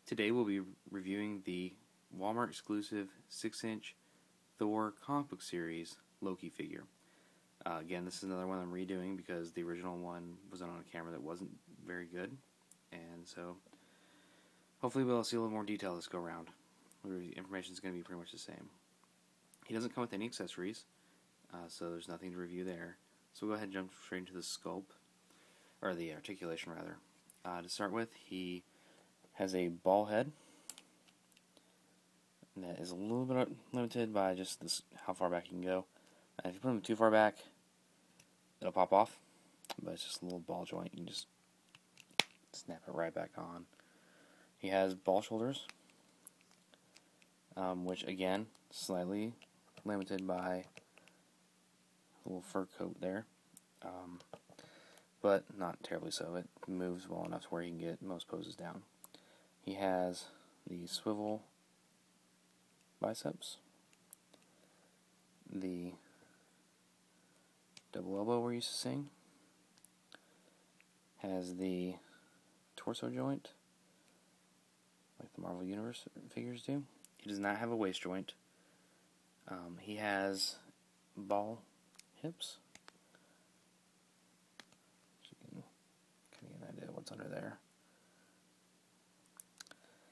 Today we'll be reviewing the Wal-Mart Exclusive 6-inch Thor comic book series Loki figure. Again, this is another one I'm redoing because the original one was on a camera that wasn't very good, and so hopefully we'll see a little more detail this go around. The information is going to be pretty much the same. He doesn't come with any accessories, so there's nothing to review there. So we'll go ahead and jump straight into the sculpt, or the articulation rather. To start with, he has a ball head that is a little bit limited by just this, how far back you can go. If you put him too far back, it'll pop off, but it's just a little ball joint. You can just snap it right back on. He has ball shoulders, which again, slightly limited by a little fur coat there, but not terribly so. It moves well enough to where he can get most poses down. He has the swivel biceps, the double elbow we're used to seeing, has the torso joint, like the Marvel Universe figures do. He does not have a waist joint. He has ball hips. So you can kind of get an idea of what's under there.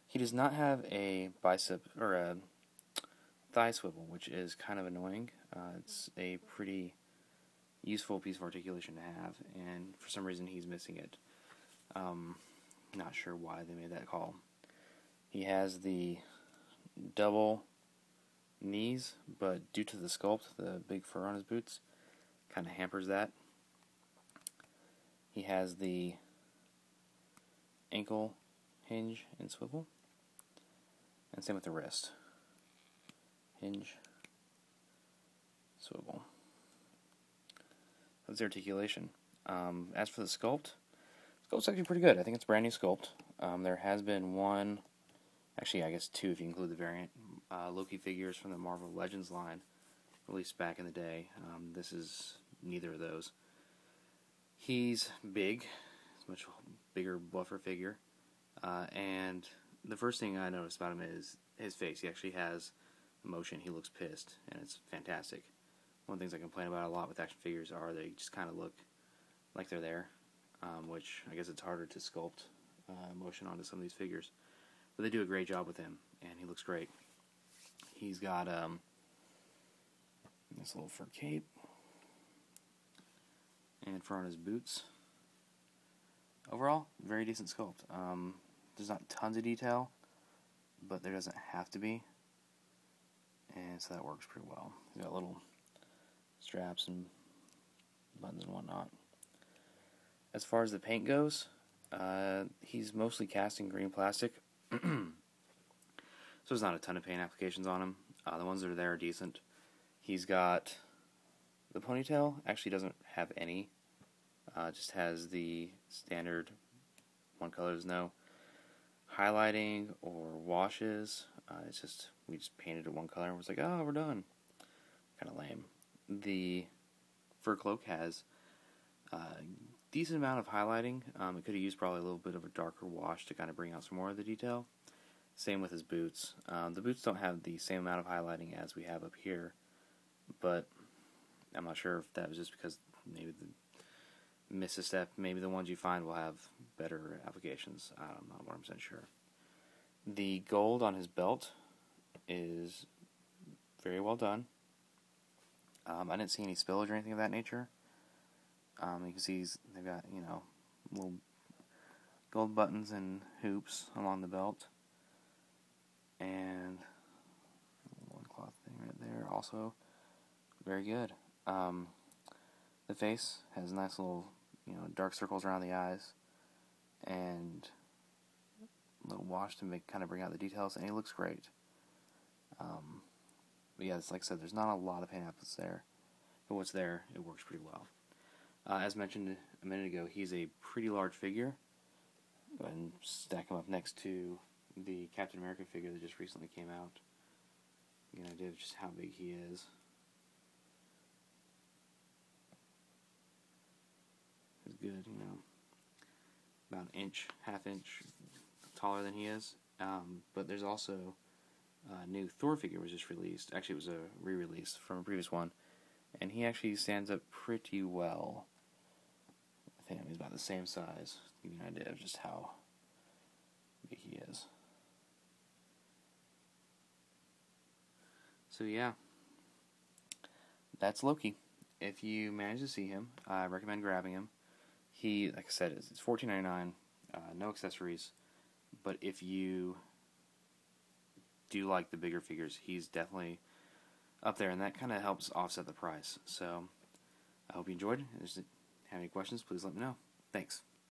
He does not have a bicep or a thigh swivel, which is kind of annoying. It's a pretty useful piece of articulation to have, and for some reason he's missing it. Not sure why they made that call. He has the double knees, but due to the sculpt, the big fur on his boots kind of hampers that. He has the ankle hinge and swivel, and same with the wrist. Hinge, swivel. That's the articulation. As for the sculpt's actually pretty good. I think it's a brand new sculpt. There has been one, actually I guess two if you include the variant, Loki figures from the Marvel Legends line, released back in the day. This is neither of those. He's big. He's a much bigger, buffer figure. And the first thing I noticed about him is his face. He actually has emotion. He looks pissed, and it's fantastic. One of the things I complain about a lot with action figures are they just kind of look like they're there, which I guess it's harder to sculpt emotion onto some of these figures. But they do a great job with him, and he looks great. He's got this little fur cape and fur on his boots. Overall, very decent sculpt. There's not tons of detail, but there doesn't have to be, and so that works pretty well. He's got little straps and buttons and whatnot. As far as the paint goes, he's mostly cast in green plastic, so there's not a ton of paint applications on him. The ones that are there are decent. He's got the ponytail, actually doesn't have any, just has the standard one color. There's no highlighting or washes. It's just, we just painted it one color and was like, oh, we're done. Kind of lame. The fur cloak has a decent amount of highlighting. It could have used probably a little bit of a darker wash to kind of bring out some more of the detail. Same with his boots. The boots don't have the same amount of highlighting as we have up here, but I'm not sure if that was just because maybe the miss a step. Maybe the ones you find will have better applications. I'm not 100% sure. The gold on his belt is very well done. I didn't see any spillage or anything of that nature. You can see they've got, little gold buttons and hoops along the belt. And one cloth thing right there, also very good. The face has nice little, dark circles around the eyes, and a little wash to kind of bring out the details, and he looks great. But yeah, like I said, there's not a lot of paint apps there, but what's there, it works pretty well. As mentioned a minute ago, he's a pretty large figure. Go ahead and stack him up next to the Captain America figure that just recently came out. Get an idea of just how big he is. It's good, about an inch, half inch taller than he is. But there's also a new Thor figure was just released. Actually, it was a re-release from a previous one, and he actually stands up pretty well. I think he's about the same size. To give you an idea of just how big he is. So yeah, that's Loki. If you manage to see him, I recommend grabbing him. He, like I said, it's $14.99, no accessories. But if you do like the bigger figures, he's definitely up there, and that kind of helps offset the price. So I hope you enjoyed. If you have any questions, please let me know. Thanks.